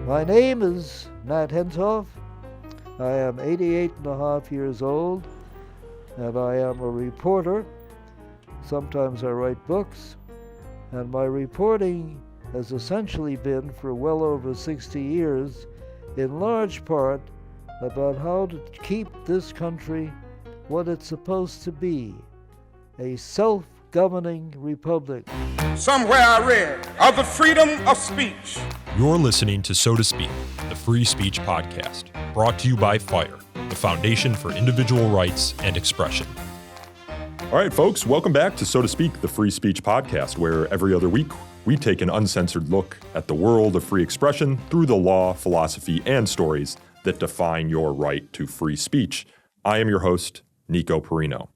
My name is Nat Hentoff. I am 88 and a half years old, and I am a reporter. Sometimes I write books, and my reporting has essentially been for well over 60 years, in large part about how to keep this country what it's supposed to be, a self-governing republic. Somewhere I read of the freedom of speech. You're listening to So to Speak, the Free Speech Podcast, brought to you by FIRE, the Foundation for Individual Rights and Expression. All right, folks, welcome back to So to Speak, the Free Speech Podcast, where every other week we take an uncensored look at the world of free expression through the law, philosophy, and stories that define your right to free speech. I am your host, Nico Perino.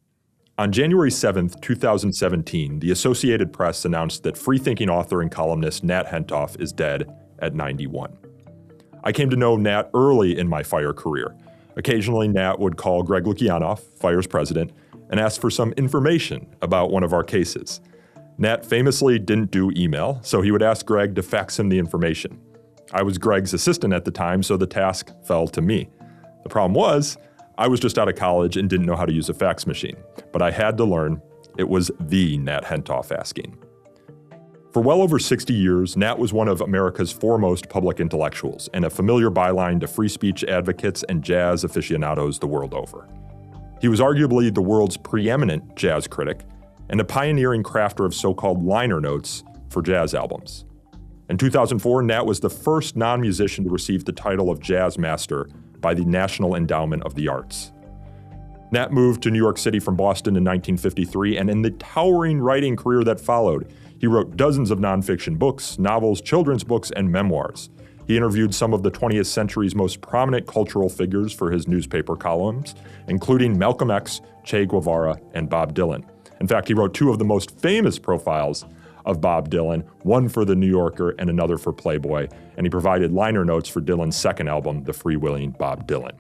On January 7th, 2017, the Associated Press announced that free-thinking author and columnist Nat Hentoff is dead at 91. I came to know Nat early in my FIRE career. Occasionally, Nat would call Greg Lukianoff, FIRE's president, and ask for some information about one of our cases. Nat famously didn't do email, so he would ask Greg to fax him the information. I was Greg's assistant at the time, so the task fell to me. The problem was, I was just out of college and didn't know how to use a fax machine, but I had to learn. It was the Nat Hentoff asking. For well over 60 years, Nat was one of America's foremost public intellectuals and a familiar byline to free speech advocates and jazz aficionados the world over. He was arguably the world's preeminent jazz critic and a pioneering crafter of so-called liner notes for jazz albums. In 2004, Nat was the first non-musician to receive the title of Jazz Master by the National Endowment of the Arts. Nat moved to New York City from Boston in 1953, and in the towering writing career that followed, he wrote dozens of nonfiction books, novels, children's books, and memoirs. He interviewed some of the 20th century's most prominent cultural figures for his newspaper columns, including Malcolm X, Che Guevara, and Bob Dylan. In fact, he wrote two of the most famous profiles of Bob Dylan, one for The New Yorker and another for Playboy, and he provided liner notes for Dylan's second album, The Freewheeling Bob Dylan.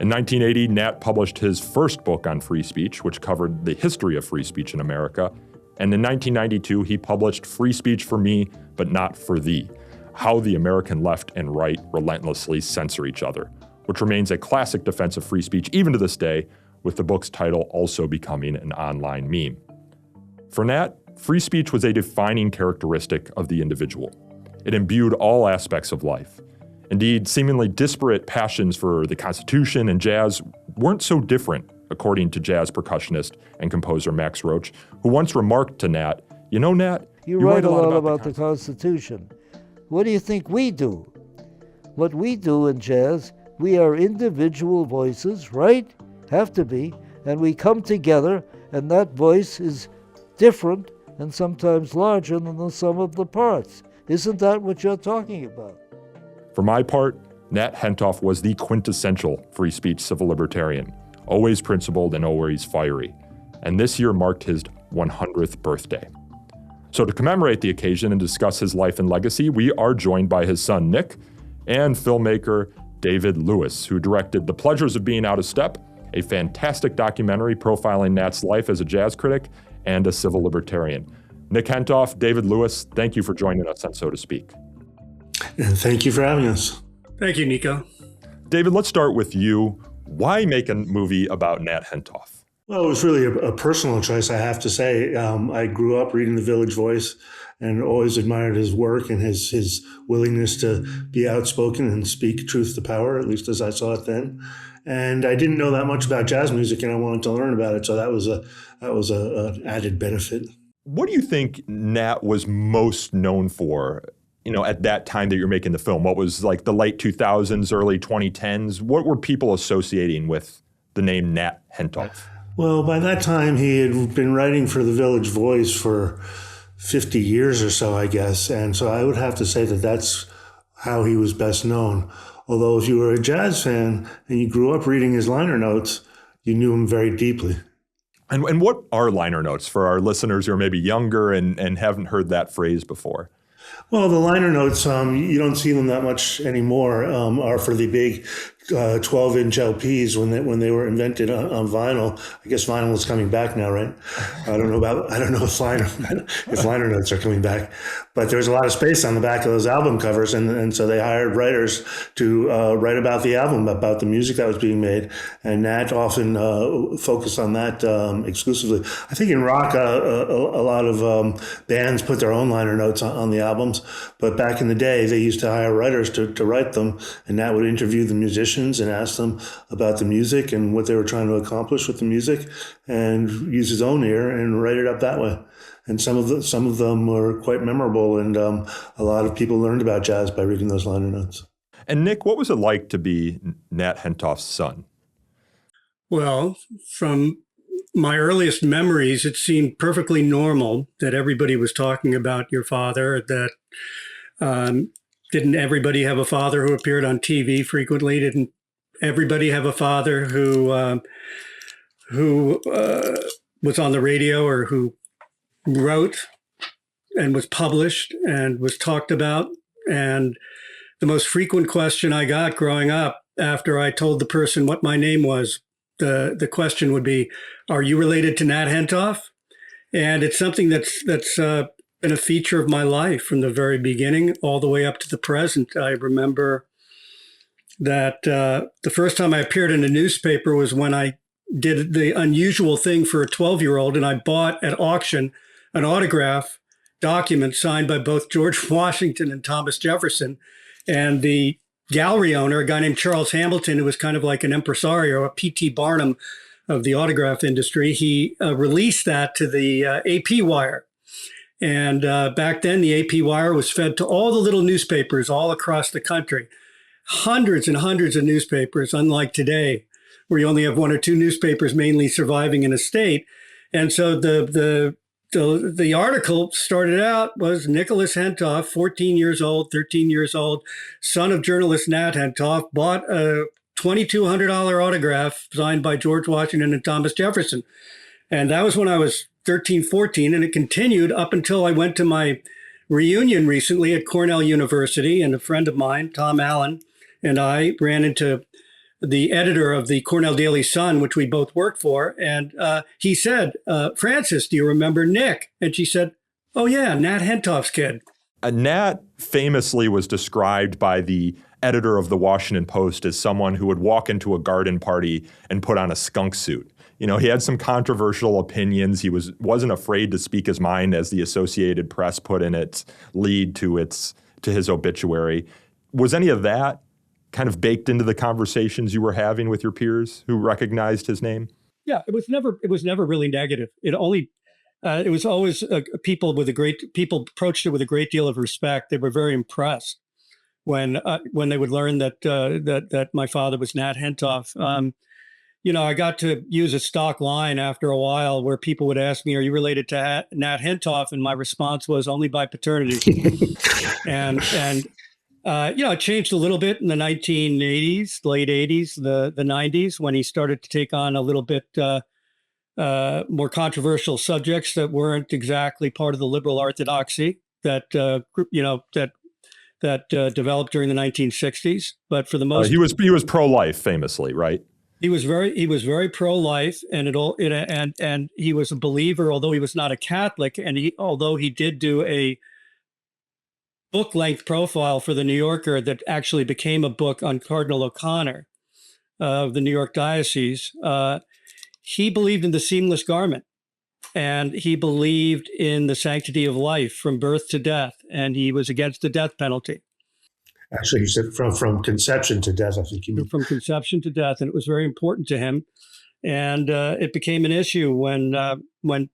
In 1980, Nat published his first book on free speech, which covered the history of free speech in America. And in 1992, he published Free Speech for Me, But Not for Thee, How the American Left and Right Relentlessly Censor Each Other, which remains a classic defense of free speech even to this day, with the book's title also becoming an online meme. For Nat, free speech was a defining characteristic of the individual. It imbued all aspects of life. Indeed, seemingly disparate passions for the Constitution and jazz weren't so different, according to jazz percussionist and composer Max Roach, who once remarked to Nat, "You know, Nat, you write a lot about the Constitution. What do you think we do? What we do in jazz, we are individual voices, right? Have to be, and we come together, and that voice is different and sometimes larger than the sum of the parts. Isn't that what you're talking about?" For my part, Nat Hentoff was the quintessential free speech civil libertarian, always principled and always fiery. And this year marked his 100th birthday. So to commemorate the occasion and discuss his life and legacy, we are joined by his son, Nick, and filmmaker David Lewis, who directed The Pleasures of Being Out of Step, a fantastic documentary profiling Nat's life as a jazz critic and a civil libertarian. Nick Hentoff, David Lewis, thank you for joining us on So to Speak. And thank you for having us. Thank you, Nico. David, let's start with you. Why make a movie about Nat Hentoff? Well, it was really a personal choice, I have to say. I grew up reading The Village Voice and always admired his work and his willingness to be outspoken and speak truth to power, at least as I saw it then. And I didn't know that much about jazz music, and I wanted to learn about it, so that was an added benefit. What do you think Nat was most known for, at that time that you're making the film? What was like the late 2000s, early 2010s? What were people associating with the name Nat Hentoff? Well, by that time, he had been writing for The Village Voice for 50 years or so, I guess. And so I would have to say that that's how he was best known. Although if you were a jazz fan and you grew up reading his liner notes, you knew him very deeply. And what are liner notes for our listeners who are maybe younger and haven't heard that phrase before? Well, the liner notes, you don't see them that much anymore, are for the big 12-inch LPs when they were invented on vinyl. I guess vinyl is coming back now, right? I don't know if liner notes are coming back, but there was a lot of space on the back of those album covers, and so they hired writers to write about the album, about the music that was being made, and Nat often focused on that exclusively. I think in rock, a lot of bands put their own liner notes on the albums, but back in the day, they used to hire writers to write them, and Nat would interview the musicians and ask them about the music and what they were trying to accomplish with the music, and use his own ear and write it up that way. And some of them were quite memorable, and a lot of people learned about jazz by reading those liner notes. And Nick, what was it like to be Nat Hentoff's son? Well, from my earliest memories, it seemed perfectly normal that everybody was talking about your father, that didn't everybody have a father who appeared on TV frequently? Didn't everybody have a father who was on the radio, or who wrote and was published and was talked about? And the most frequent question I got growing up, after I told the person what my name was, the question would be, "Are you related to Nat Hentoff?" And it's something that's been a feature of my life from the very beginning all the way up to the present. I remember that the first time I appeared in a newspaper was when I did the unusual thing for a 12-year-old, and I bought at auction an autograph document signed by both George Washington and Thomas Jefferson. And the gallery owner, a guy named Charles Hamilton, who was kind of like an impresario, a P.T. Barnum of the autograph industry, he released that to the AP Wire. And back then, the AP Wire was fed to all the little newspapers all across the country. Hundreds and hundreds of newspapers, unlike today, where you only have one or two newspapers mainly surviving in a state. And so the article started out was Nicholas Hentoff, 14 years old, 13 years old, son of journalist Nat Hentoff, bought a $2,200 autograph signed by George Washington and Thomas Jefferson. And that was when I was 13, 14, and it continued up until I went to my reunion recently at Cornell University, and a friend of mine, Tom Allen, and I ran into the editor of the Cornell Daily Sun, which we both worked for, and he said, "Frances, do you remember Nick?" And she said, "Oh yeah, Nat Hentoff's kid." Nat famously was described by the editor of the Washington Post as someone who would walk into a garden party and put on a skunk suit. You know, he had some controversial opinions. He wasn't afraid to speak his mind, as the Associated Press put in its lead to his obituary. Was any of that kind of baked into the conversations you were having with your peers who recognized his name? Yeah, it was never really negative. It was always people approached it with a great deal of respect. They were very impressed when they would learn that my father was Nat Hentoff. I got to use a stock line after a while where people would ask me, "Are you related to Nat Hentoff?" And my response was, "Only by paternity." and it changed a little bit in the 1980s, late 80s, the 90s, when he started to take on a little bit more controversial subjects that weren't exactly part of the liberal orthodoxy that developed during the 1960s. But for the most, he was pro-life, famously, right? He was very pro-life, and he was a believer, although he was not a Catholic. And although he did do a book-length profile for the New Yorker that actually became a book on Cardinal O'Connor of the New York Diocese, he believed in the seamless garment, and he believed in the sanctity of life from birth to death, and he was against the death penalty. Actually, he said from conception to death, I think you mean. From conception to death, and it was very important to him. And it became an issue when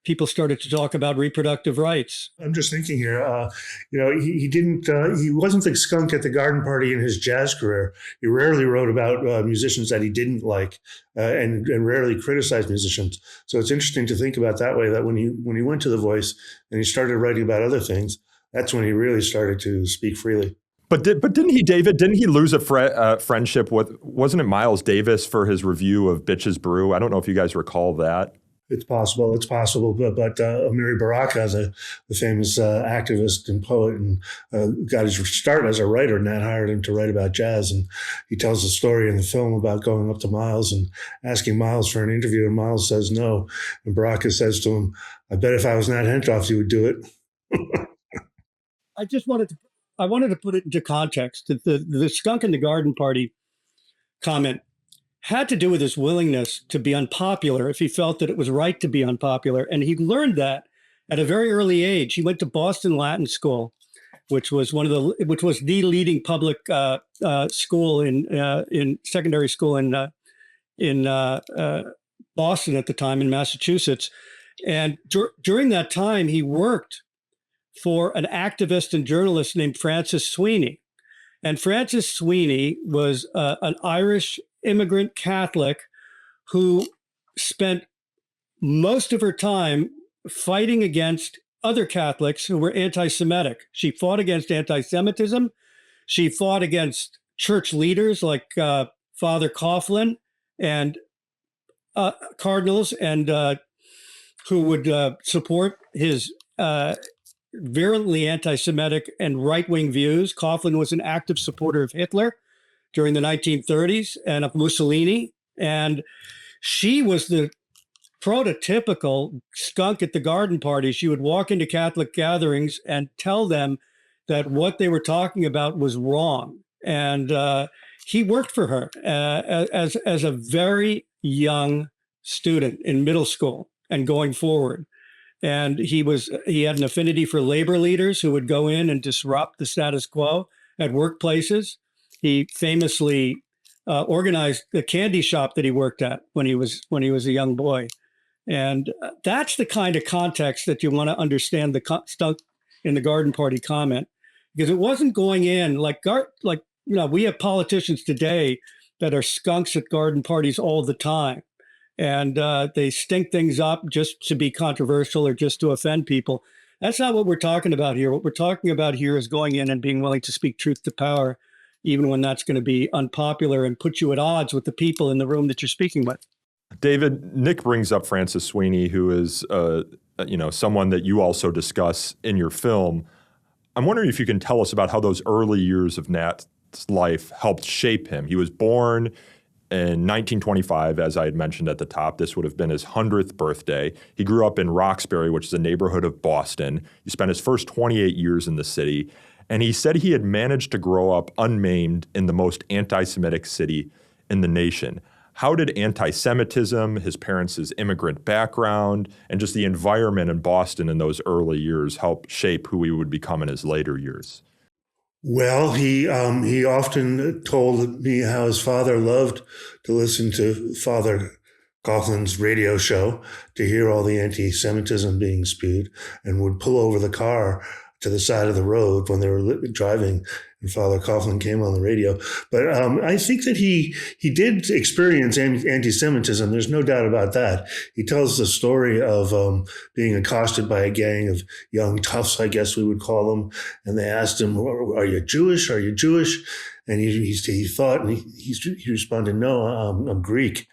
people started to talk about reproductive rights. I'm just thinking here, he wasn't the skunk at the garden party in his jazz career. He rarely wrote about musicians that he didn't like, and rarely criticized musicians. So it's interesting to think about that way, that when he went to The Voice and he started writing about other things, that's when he really started to speak freely. But didn't he, David? Didn't he lose a friendship with? Wasn't it Miles Davis for his review of Bitches Brew? I don't know if you guys recall that. It's possible. It's possible. But Amiri Baraka, the famous activist and poet, and got his start as a writer. Nat hired him to write about jazz, and he tells a story in the film about going up to Miles and asking Miles for an interview, and Miles says no, and Baraka says to him, "I bet if I was Nat Hentoff, you would do it." I wanted to put it into context. The skunk in the garden party comment had to do with his willingness to be unpopular if he felt that it was right to be unpopular. And he learned that at a very early age. He went to Boston Latin School, which was the leading public school in secondary school in Boston at the time, in Massachusetts. And during that time, he worked for an activist and journalist named Frances Sweeney. And Frances Sweeney was an Irish immigrant Catholic who spent most of her time fighting against other Catholics who were anti-Semitic. She fought against anti-Semitism. She fought against church leaders like Father Coughlin and cardinals, and who would support his virulently anti-Semitic and right-wing views. Coughlin was an active supporter of Hitler during the 1930s and of Mussolini. And she was the prototypical skunk at the garden party. She would walk into Catholic gatherings and tell them that what they were talking about was wrong. And he worked for her as a very young student in middle school and going forward. And he had an affinity for labor leaders who would go in and disrupt the status quo at workplaces. He famously organized the candy shop that he worked at when he was a young boy. And that's the kind of context that you want to understand the skunk in the garden party comment, because it wasn't going in we have politicians today that are skunks at garden parties all the time. And they stink things up just to be controversial or just to offend people. That's not what we're talking about here. What we're talking about here is going in and being willing to speak truth to power, even when that's going to be unpopular and put you at odds with the people in the room that you're speaking with. David, Nick brings up Frances Sweeney, who is someone that you also discuss in your film. I'm wondering if you can tell us about how those early years of Nat's life helped shape him. He was born in 1925, as I had mentioned at the top. This would have been his 100th birthday. He grew up in Roxbury, which is a neighborhood of Boston. He spent his first 28 years in the city, and he said he had managed to grow up unmaimed in the most anti-Semitic city in the nation. How did anti-Semitism, his parents' immigrant background, and just the environment in Boston in those early years help shape who he would become in his later years? Well, he often told me how his father loved to listen to Father Coughlin's radio show to hear all the anti-Semitism being spewed, and would pull over the car to the side of the road when they were driving, and Father Coughlin came on the radio. But I think that he did experience anti-Semitism. There's no doubt about that. He tells the story of being accosted by a gang of young toughs, I guess we would call them, and they asked him, "Are you Jewish? Are you Jewish?" And he thought, and he responded, "No, I'm Greek,"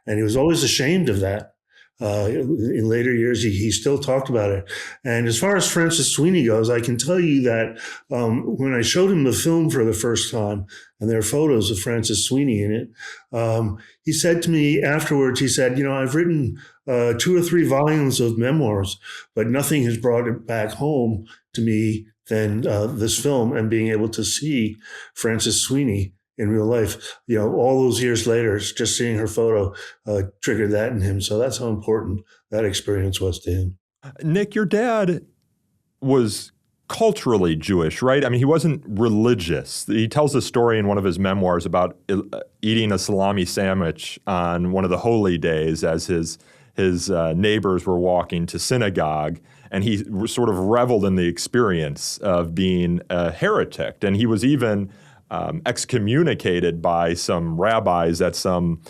and he was always ashamed of that. In later years, he still talked about it. And as far as Frances Sweeney goes, I can tell you that when I showed him the film for the first time, and there are photos of Frances Sweeney in it, he said to me afterwards, he said, "I've written 2 or 3 volumes of memoirs, but nothing has brought it back home to me than this film and being able to see Frances Sweeney in real life. All those years later, just seeing her photo triggered that in him. So that's how important that experience was to him." Nick, your dad was culturally Jewish, right? I mean, he wasn't religious. He tells a story in one of his memoirs about eating a salami sandwich on one of the holy days as his neighbors were walking to synagogue, and he sort of reveled in the experience of being a heretic. And he was even excommunicated by some rabbis at some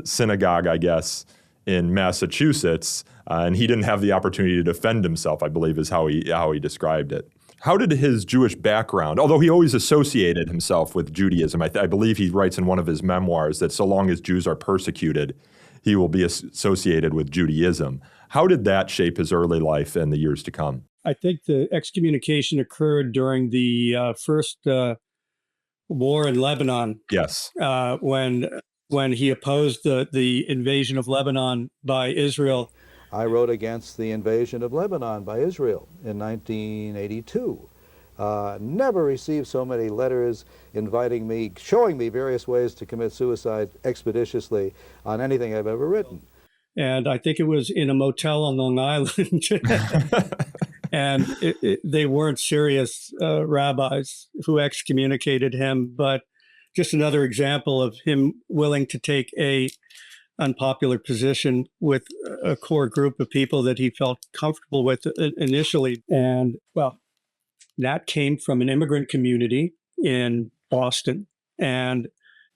synagogue, I guess, in Massachusetts, and he didn't have the opportunity to defend himself, I believe is how he described it. How did his Jewish background, although he always associated himself with Judaism, I believe he writes in one of his memoirs that so long as Jews are persecuted, he will be associated with Judaism. How did that shape his early life and the years to come? I think the excommunication occurred during the first war in Lebanon. Yes. When he opposed the invasion of Lebanon by Israel. I wrote against the invasion of Lebanon by Israel in 1982. Never received so many letters inviting me, showing me various ways to commit suicide expeditiously on anything I've ever written. And I think it was in a motel on Long Island. And they weren't serious rabbis who excommunicated him, but just another example of him willing to take a unpopular position with a core group of people that he felt comfortable with initially. And well, Nat came from an immigrant community in Boston, and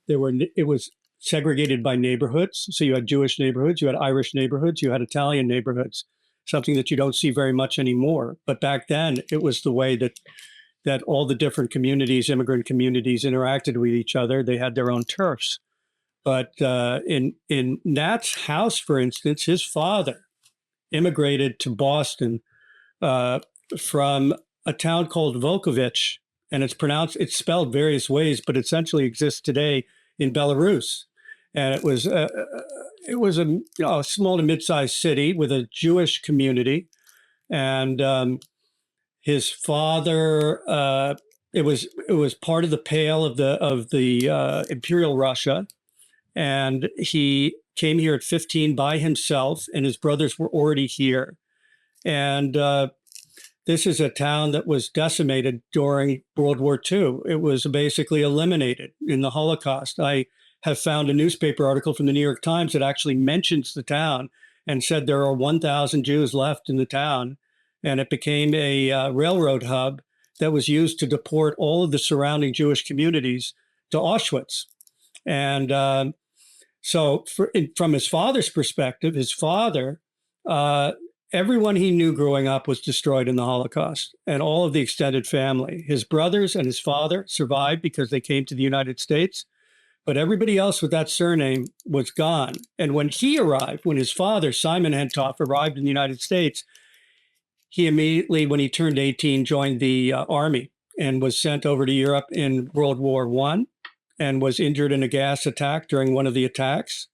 it was segregated by neighborhoods. So you had Jewish neighborhoods, you had Irish neighborhoods, you had Italian neighborhoods, something that you don't see very much anymore. But back then, it was the way that all the different communities, immigrant communities, interacted with each other. They had their own turfs. But in Nat's house, for instance, his father immigrated to Boston from a town called Volkovich, and it's spelled various ways, but essentially exists today in Belarus. And it was a small to mid-sized city with a Jewish community, and his father it was part of the Pale of the Imperial Russia. And he came here at 15 by himself, and his brothers were already here. And this is a town that was decimated during World War II. It was basically eliminated in the Holocaust. I have found a newspaper article from the New York Times that actually mentions the town and said there are 1,000 Jews left in the town. And it became a railroad hub that was used to deport all of the surrounding Jewish communities to Auschwitz. And so from his father's perspective, his father, everyone he knew growing up was destroyed in the Holocaust, and all of the extended family. His brothers and his father survived because they came to the United States, but everybody else with that surname was gone. And when his father, Simon Hentoff, arrived in the United States, he immediately, when he turned 18, joined the army and was sent over to Europe in World War I. And was injured in a gas attack during one of the attacks.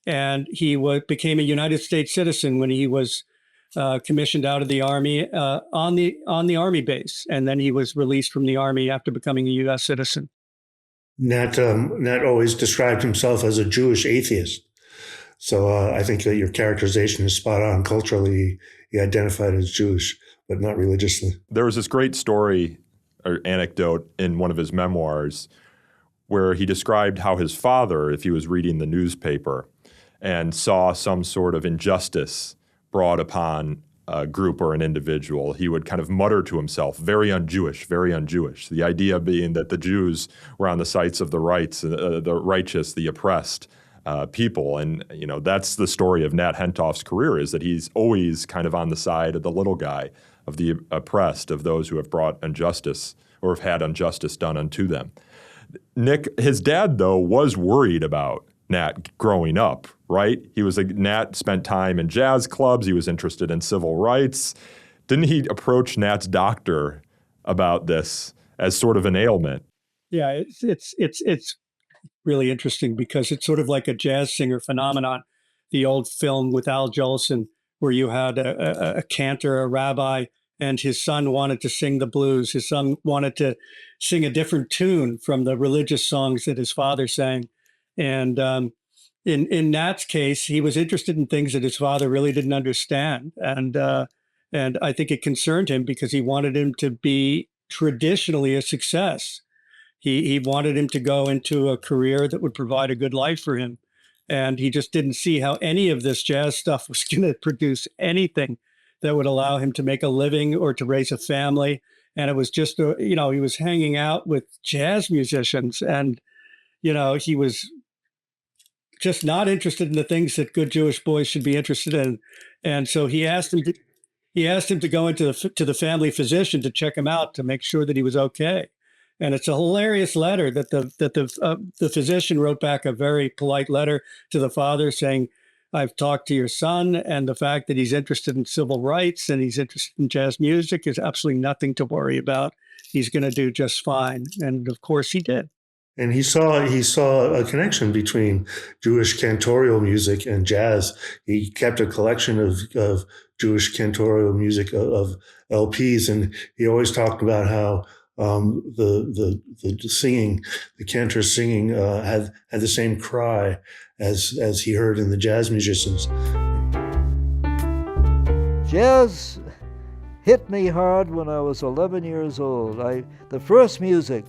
And he became a United States citizen when he was commissioned out of the Army on the Army base. And then he was released from the Army after becoming a U.S. citizen. Nat always described himself as a Jewish atheist. So I think that your characterization is spot on. Culturally, he identified as Jewish, but not religiously. There was this great story or anecdote in one of his memoirs where he described how his father, if he was reading the newspaper and saw some sort of injustice brought upon a group or an individual, he would kind of mutter to himself, very un-Jewish, very un-Jewish. The idea being that the Jews were on the sides of the righteous, the oppressed people. And, that's the story of Nat Hentoff's career, is that he's always kind of on the side of the little guy, of the oppressed, of those who have brought injustice or have had injustice done unto them. Nick, his dad, though, was worried about Nat growing up, right? Nat spent time in jazz clubs. He was interested in civil rights. Didn't he approach Nat's doctor about this as sort of an ailment? Yeah, it's really interesting because it's sort of like a jazz singer phenomenon. The old film with Al Jolson, where you had a cantor, a rabbi, and his son wanted to sing the blues. His son wanted to sing a different tune from the religious songs that his father sang. And in Nat's case, he was interested in things that his father really didn't understand. And I think it concerned him because he wanted him to be traditionally a success. He wanted him to go into a career that would provide a good life for him. And he just didn't see how any of this jazz stuff was going to produce anything that would allow him to make a living or to raise a family. And it was just, he was hanging out with jazz musicians, and, he was just not interested in the things that good Jewish boys should be interested in. And so he asked him to go into to the family physician to check him out to make sure that he was okay. And it's a hilarious letter that the physician wrote back, a very polite letter to the father saying, I've talked to your son, and the fact that he's interested in civil rights and he's interested in jazz music is absolutely nothing to worry about. He's going to do just fine. And of course he did. And he saw a connection between Jewish cantorial music and jazz. He kept a collection of Jewish cantorial music of LPs, and he always talked about how the singing, the cantors singing, had the same cry as he heard in the jazz musicians. Jazz hit me hard when I was 11 years old. The first music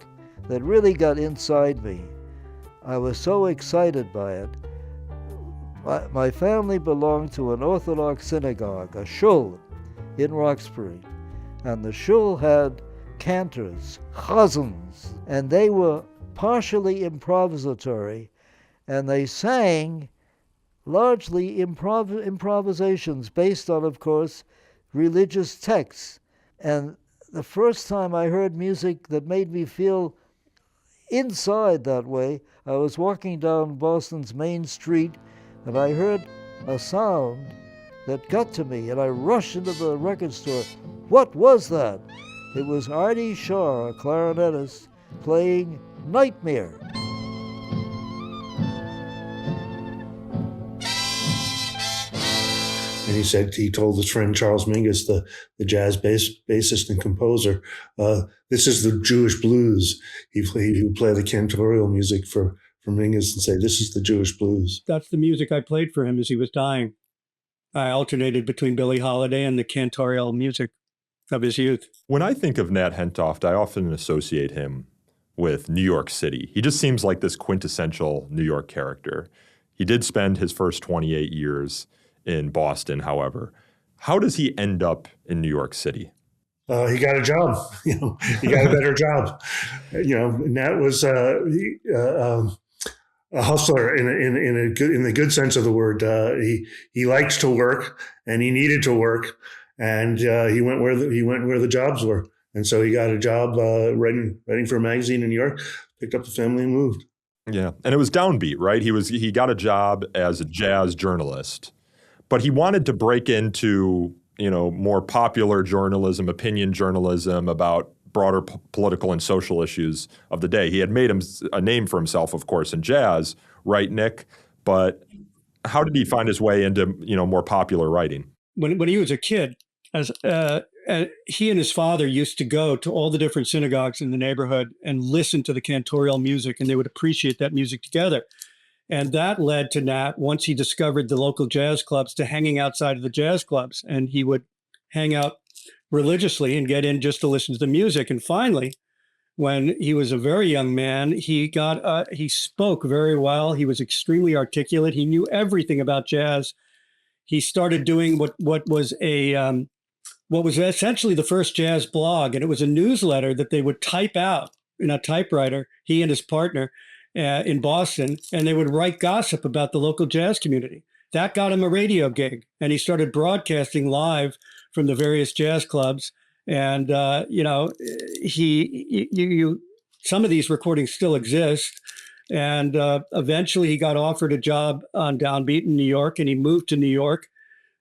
that really got inside me, I was so excited by it. My family belonged to an Orthodox synagogue, a shul in Roxbury, and the shul had cantors, chazans, and they were partially improvisatory, and they sang largely improvisations based on, of course, religious texts. And the first time I heard music that made me feel inside that way, I was walking down Boston's Main Street, and I heard a sound that got to me, and I rushed into the record store. What was that? It was Artie Shaw, a clarinetist, playing Nightmare. And he told his friend Charles Mingus, the jazz bassist and composer, this is the Jewish blues. He would play the cantorial music for Mingus and say, this is the Jewish blues. That's the music I played for him as he was dying. I alternated between Billie Holiday and the cantorial music of his youth. When I think of Nat Hentoff, I often associate him with New York City. He just seems like this quintessential New York character. He did spend his first 28 years in Boston, however. How does he end up in New York City? He got a job. He got a better job. Nat was a hustler in the good sense of the word. He liked to work, and he needed to work, and he went where the jobs were. And so he got a job writing for a magazine in New York, picked up the family, and moved. Yeah, and it was downbeat, right? He got a job as a jazz journalist. But he wanted to break into, more popular journalism, opinion journalism about broader political and social issues of the day. He had made a name for himself, of course, in jazz, right, Nick? But how did he find his way into, more popular writing? When he was a kid, he and his father used to go to all the different synagogues in the neighborhood and listen to the cantorial music, and they would appreciate that music together. And that led to Nat, once he discovered the local jazz clubs, to hanging outside of the jazz clubs. And he would hang out religiously and get in just to listen to the music. And finally, when he was a very young man, he spoke very well. He was extremely articulate. He knew everything about jazz. He started doing what was essentially the first jazz blog. And it was a newsletter that they would type out in a typewriter, he and his partner, in Boston, and they would write gossip about the local jazz community. That got him a radio gig, and he started broadcasting live from the various jazz clubs. And some of these recordings still exist. And eventually, he got offered a job on Downbeat in New York, and he moved to New York,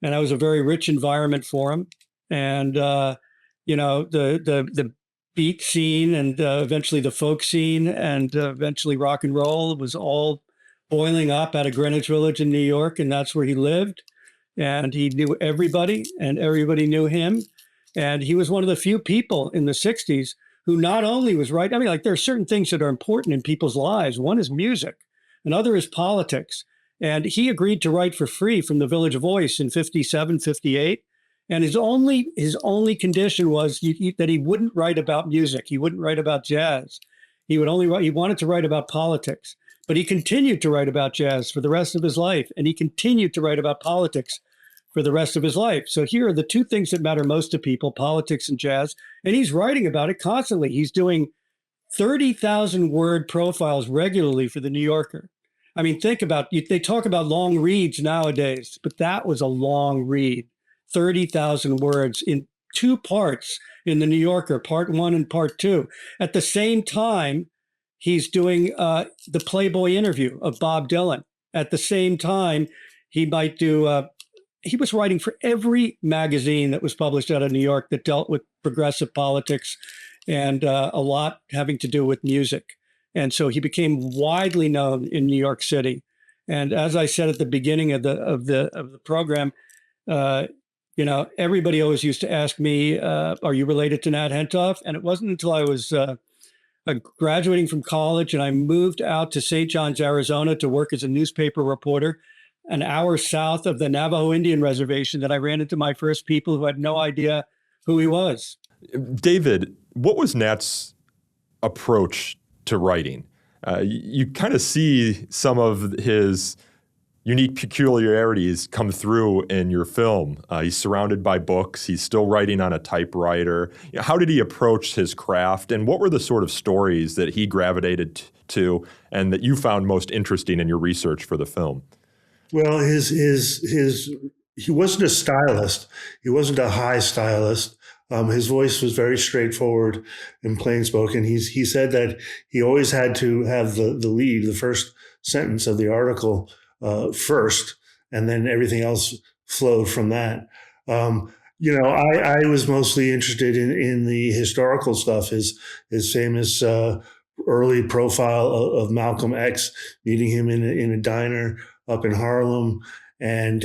and that was a very rich environment for him. And the beat scene and eventually the folk scene and eventually rock and roll was all boiling up out of Greenwich Village in New York, and that's where he lived. And he knew everybody, and everybody knew him. And he was one of the few people in the 60s who not only was right. I mean, there are certain things that are important in people's lives. One is music, another is politics. And he agreed to write for free from the Village Voice in 57, 58. And his only condition was that he wouldn't write about music. He wouldn't write about jazz. He wanted to write about politics. But he continued to write about jazz for the rest of his life. And he continued to write about politics for the rest of his life. So here are the two things that matter most to people, politics and jazz. And he's writing about it constantly. He's doing 30,000 word profiles regularly for the New Yorker. I mean, think about, they talk about long reads nowadays, but that was a long read. 30,000 words in 2 parts in the New Yorker, part 1 and part 2. At the same time, he's doing the Playboy interview of Bob Dylan. At the same time, he might do. He was writing for every magazine that was published out of New York that dealt with progressive politics, and a lot having to do with music. And so he became widely known in New York City. And as I said at the beginning of the program, everybody always used to ask me, "Are you related to Nat Hentoff?" And it wasn't until I was graduating from college and I moved out to St. John's, Arizona, to work as a newspaper reporter, an hour south of the Navajo Indian Reservation, that I ran into my first people who had no idea who he was. David, what was Nat's approach to writing? You kind of see some of his unique peculiarities come through in your film. He's surrounded by books. He's still writing on a typewriter. How did he approach his craft, and what were the sort of stories that he gravitated to and that you found most interesting in your research for the film? Well, he wasn't a stylist. He wasn't a high stylist. His voice was very straightforward and plain spoken. He said that he always had to have the lead, the first sentence of the article first, and then everything else flowed from that. I was mostly interested in the historical stuff, his famous early profile of Malcolm X, meeting him in a diner up in Harlem, and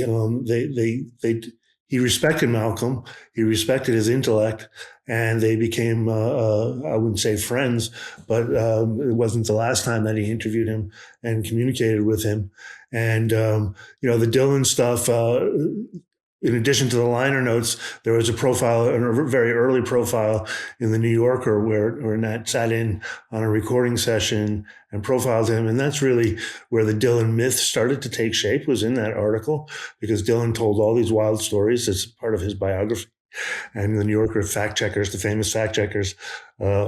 he respected Malcolm. He respected his intellect, and they became, I wouldn't say friends, but it wasn't the last time that he interviewed him and communicated with him. And, the Dylan stuff, in addition to the liner notes, there was a profile, a very early profile in the New Yorker where Nat sat in on a recording session and profiled him. And that's really where the Dylan myth started to take shape, was in that article, because Dylan told all these wild stories as part of his biography. And the New Yorker fact checkers, the famous fact checkers,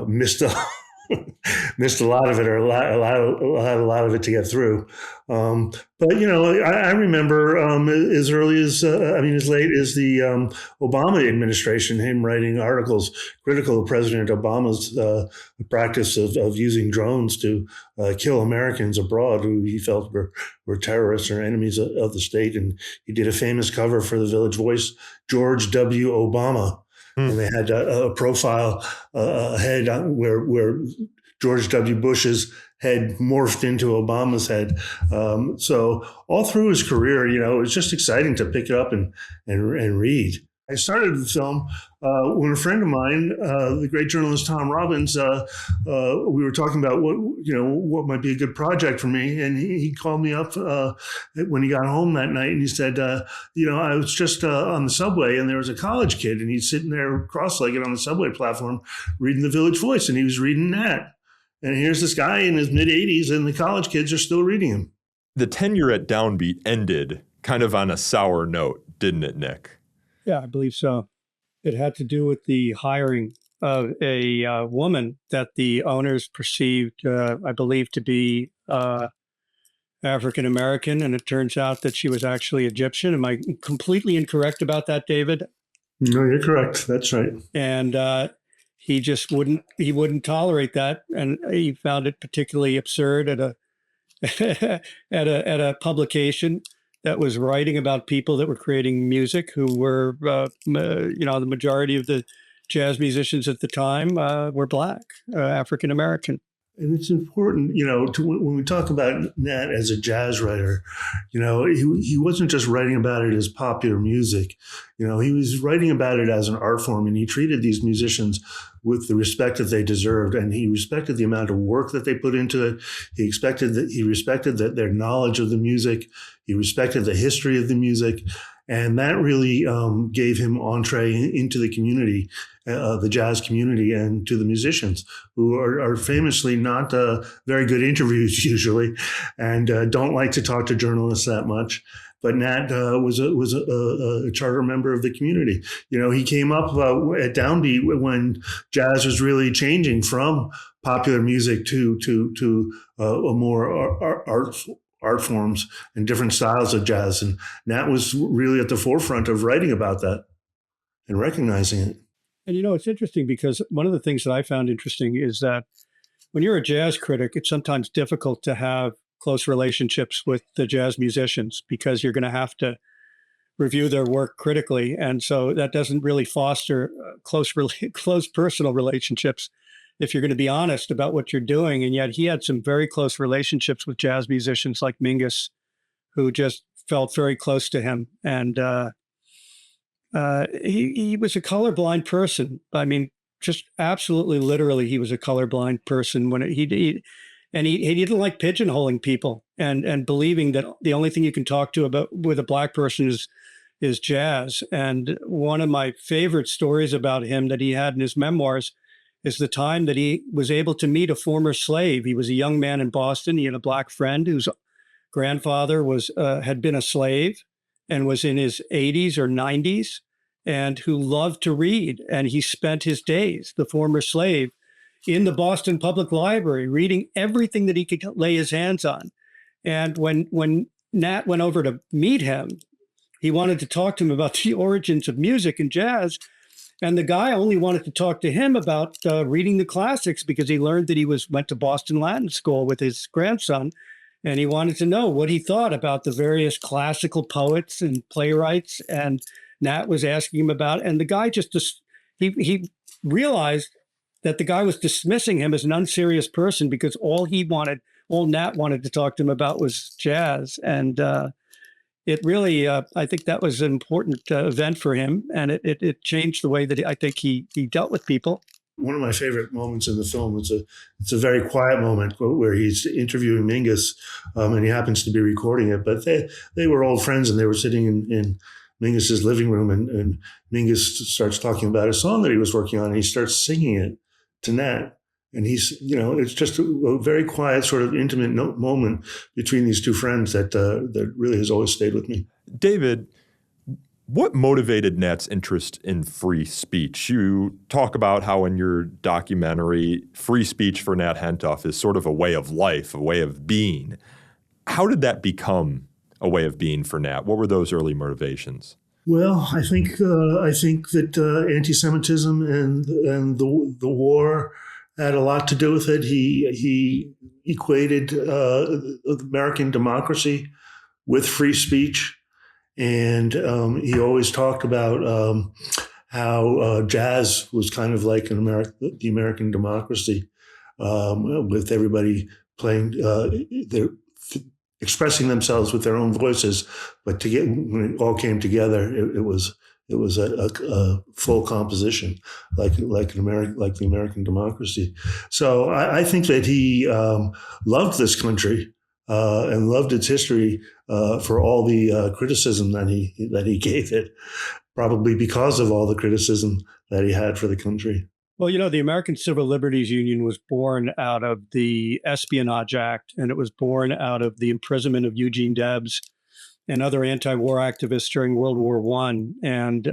missed a lot of it, or a lot of it to get through. But I remember as early as as late as the Obama administration, him writing articles critical of President Obama's practice of using drones to kill Americans abroad who he felt were terrorists or enemies of the state. And he did a famous cover for the Village Voice, George W. Obama. And they had a profile head where George W. Bush's head morphed into Obama's head. So all through his career, it was just exciting to pick it up and read. I started the film when a friend of mine, the great journalist Tom Robbins, we were talking about what might be a good project for me, and he called me up when he got home that night, and he said, I was just on the subway, and there was a college kid, and he's sitting there cross-legged on the subway platform reading the Village Voice, and he was reading Nat. And here's this guy in his mid-80s, and the college kids are still reading him. The tenure at Downbeat ended kind of on a sour note, didn't it, Nick? Yeah, I believe so. It had to do with the hiring of a woman that the owners perceived, I believe, to be African-American, and it turns out that she was actually Egyptian. Am I completely incorrect about that, David? No, you're correct. That's right. And he just wouldn't tolerate that, and he found it particularly absurd at a publication that was writing about people that were creating music who were, the majority of the jazz musicians at the time were Black, African American. And it's important, when we talk about Nat as a jazz writer, he wasn't just writing about it as popular music. He was writing about it as an art form, and he treated these musicians with the respect that they deserved, and he respected the amount of work that they put into it. He respected their knowledge of the music. He respected the history of the music. And that really gave him entree into the community, the jazz community, and to the musicians, who are famously not very good interviews usually, and don't like to talk to journalists that much. But Nat was a charter member of the community. He came up at Downbeat when jazz was really changing from popular music to a more art forms and different styles of jazz. And Nat was really at the forefront of writing about that and recognizing it. And it's interesting because one of the things that I found interesting is that when you're a jazz critic, it's sometimes difficult to have close relationships with the jazz musicians because you're going to have to review their work critically. And so that doesn't really foster close personal relationships if you're going to be honest about what you're doing. And yet he had some very close relationships with jazz musicians like Mingus, who just felt very close to him. And he was a colorblind person. I mean, just absolutely literally, he was a colorblind person when he didn't like pigeonholing people and believing that the only thing you can talk to about with a black person is jazz. And one of my favorite stories about him that he had in his memoirs is the time that he was able to meet a former slave. He was a young man in Boston. He had a black friend whose grandfather had been a slave and was in his 80s or 90s and who loved to read. And he spent his days, the former slave, in the Boston Public Library, reading everything that he could lay his hands on. And when Nat went over to meet him, he wanted to talk to him about the origins of music and jazz. And the guy only wanted to talk to him about reading the classics because he learned that he went to Boston Latin School with his grandson. And he wanted to know what he thought about the various classical poets and playwrights. And Nat was asking him about, and the guy he realized that the guy was dismissing him as an unserious person because all Nat wanted to talk to him about was jazz. And it really, I think that was an important event for him. And it changed the way that I think he dealt with people. One of my favorite moments in the film is it's a very quiet moment where he's interviewing Mingus, and he happens to be recording it. But they were old friends, and they were sitting in Mingus's living room, and Mingus starts talking about a song that he was working on, and he starts singing it to Nat. And it's just a very quiet, sort of intimate moment between these two friends that really has always stayed with me. David, what motivated Nat's interest in free speech? You talk about how in your documentary, free speech for Nat Hentoff is sort of a way of life, a way of being. How did that become a way of being for Nat? What were those early motivations? Well, I think that anti-Semitism and the war had a lot to do with it. He equated American democracy with free speech. And he always talked about how jazz was kind of like the American democracy, with everybody playing, expressing themselves with their own voices. But when it all came together, it was a full composition, like the American democracy. So I think that he loved this country. And loved its history for all the criticism that he gave it, probably because of all the criticism that he had for the country. Well, the American Civil Liberties Union was born out of the Espionage Act, and it was born out of the imprisonment of Eugene Debs and other anti-war activists during World War I. And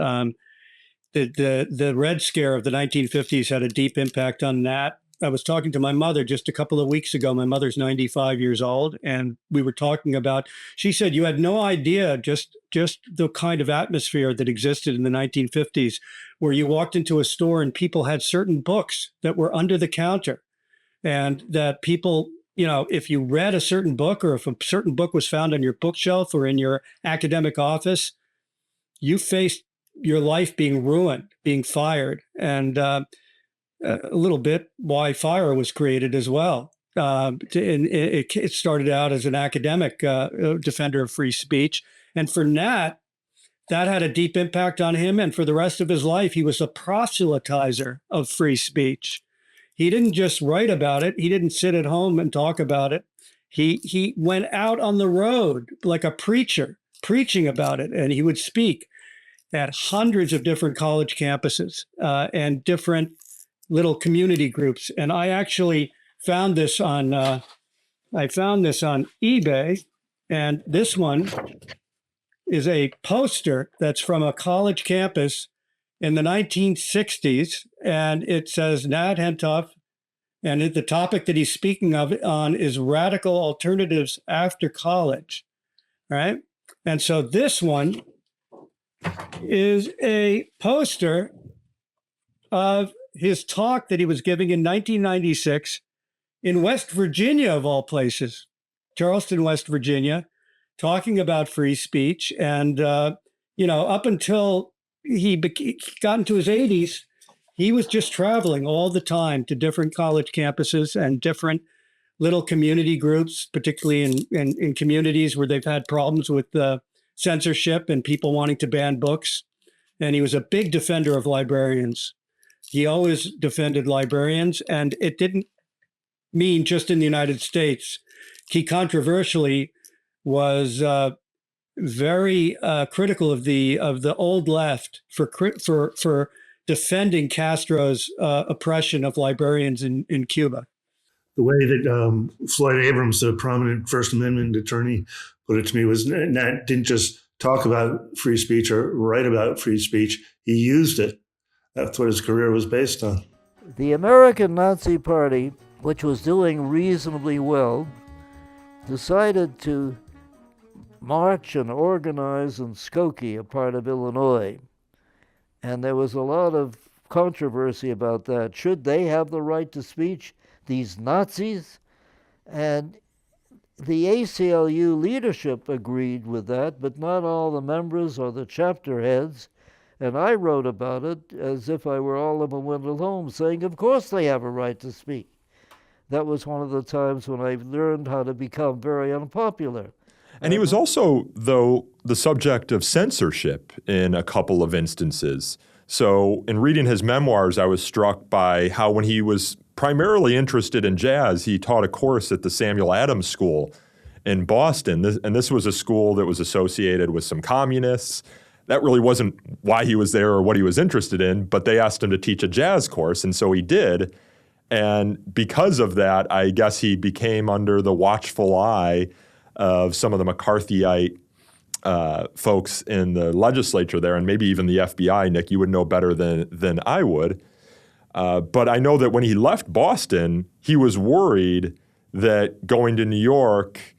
the Red Scare of the 1950s had a deep impact on Nat. I was talking to my mother just a couple of weeks ago. My mother's 95 years old, and we were talking about, she said, you had no idea just the kind of atmosphere that existed in the 1950s, where you walked into a store and people had certain books that were under the counter, and that people, if you read a certain book, or if a certain book was found on your bookshelf or in your academic office, you faced your life being ruined, being fired. And a little bit why FIRE was created as well. It started out as an academic defender of free speech. And for Nat, that had a deep impact on him. And for the rest of his life, he was a proselytizer of free speech. He didn't just write about it. He didn't sit at home and talk about it. He went out on the road like a preacher, preaching about it. And he would speak at hundreds of different college campuses and different little community groups. And I actually found this on eBay, and this one is a poster that's from a college campus in the 1960s, and it says Nat Hentoff, and the topic that he's speaking on is radical alternatives after college, right? And so this one is a poster of his talk that he was giving in 1996 in West Virginia, of all places. Charleston, West Virginia, talking about free speech. And, up until he got into his 80s, he was just traveling all the time to different college campuses and different little community groups, particularly in communities where they've had problems with censorship and people wanting to ban books. And he was a big defender of librarians. He always defended librarians, and it didn't mean just in the United States. He controversially was very critical of the old left for defending Castro's oppression of librarians in Cuba. The way that Floyd Abrams, the prominent First Amendment attorney, put it to me was Nat didn't just talk about free speech or write about free speech. He used it. That's what his career was based on. The American Nazi Party, which was doing reasonably well, decided to march and organize in Skokie, a part of Illinois. And there was a lot of controversy about that. Should they have the right to speech, these Nazis? And the ACLU leadership agreed with that, but not all the members or the chapter heads. And I wrote about it as if I were Oliver Wendell Holmes, saying, of course they have a right to speak. That was one of the times when I learned how to become very unpopular. And he was also, though, the subject of censorship in a couple of instances. So in reading his memoirs, I was struck by how when he was primarily interested in jazz, he taught a course at the Samuel Adams School in Boston. And this was a school that was associated with some communists. That really wasn't why he was there or what he was interested in, but they asked him to teach a jazz course, and so he did. And because of that, I guess he became under the watchful eye of some of the McCarthyite folks in the legislature there, and maybe even the FBI. Nick, you would know better than I would. But I know that when he left Boston, he was worried that going to New York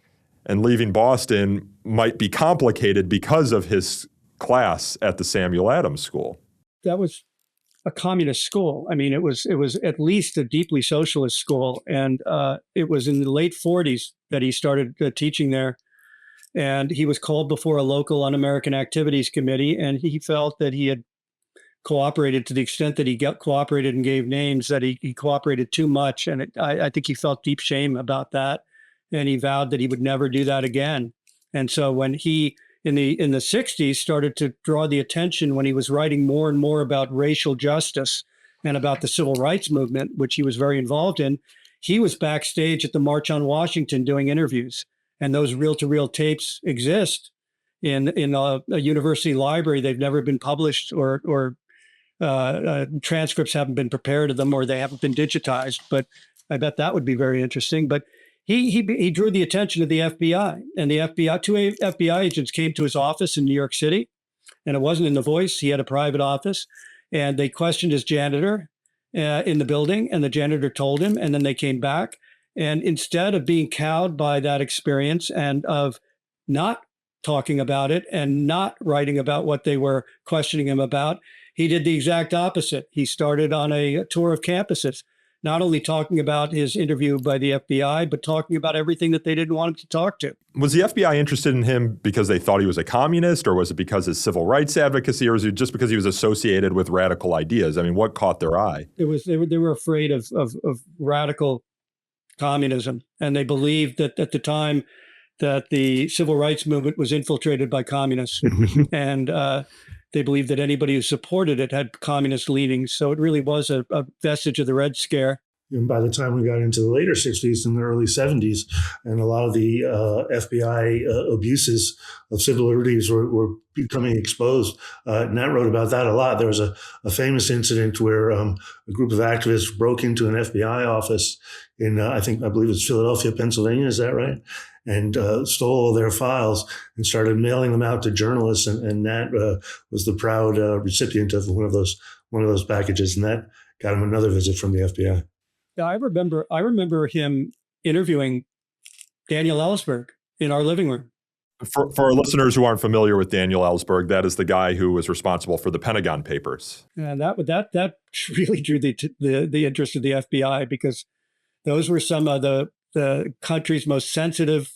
and leaving Boston might be complicated because of his class at the Samuel Adams School. That was a communist school. I mean, it was at least a deeply socialist school. And it was in the late 40s that he started teaching there. And he was called before a local Un-American Activities Committee. And he felt that he had cooperated to the extent that he cooperated and gave names, that he cooperated too much. And I think he felt deep shame about that. And he vowed that he would never do that again. And so when he, in the 60s, started to draw the attention when he was writing more and more about racial justice and about the civil rights movement, which he was very involved in, he was backstage at the March on Washington doing interviews. And those reel-to-reel tapes exist in a university library. They've never been published, or transcripts haven't been prepared of them, or they haven't been digitized. But I bet that would be very interesting. But he drew the attention of the FBI, and the FBI, two FBI agents came to his office in New York City, and it wasn't in the Voice. He had a private office, and they questioned his janitor in the building, and the janitor told him, and then they came back. And instead of being cowed by that experience and of not talking about it and not writing about what they were questioning him about, he did the exact opposite. He started on a tour of campuses, not only talking about his interview by the FBI, but talking about everything that they didn't want him to talk to. Was the FBI interested in him because they thought he was a communist, or was it because of his civil rights advocacy, or was it just because he was associated with radical ideas? I mean, what caught their eye? It was they were afraid of radical communism, and they believed that at the time that the civil rights movement was infiltrated by communists, and they believed that anybody who supported it had communist leanings. So it really was a vestige of the Red Scare. And by the time we got into the later 60s and the early 70s, and a lot of the FBI abuses of civil liberties were becoming exposed, Nat wrote about that a lot. There was a famous incident where a group of activists broke into an FBI office in, I believe it's Philadelphia, Pennsylvania. Is that right? And stole all their files and started mailing them out to journalists. And Nat was the proud recipient of one of those packages, and that got him another visit from the FBI. Yeah, I remember him interviewing Daniel Ellsberg in our living room. For our listeners who aren't familiar with Daniel Ellsberg, that is the guy who was responsible for the Pentagon Papers. And that really drew the interest of the FBI, because those were some of the country's most sensitive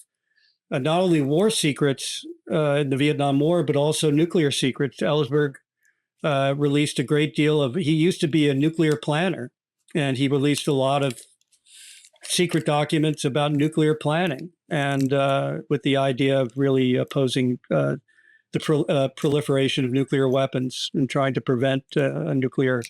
not only war secrets in the Vietnam War, but also nuclear secrets. Ellsberg released a great deal of, he used to be a nuclear planner, and he released a lot of secret documents about nuclear planning, and with the idea of really opposing the proliferation of nuclear weapons and trying to prevent a nuclear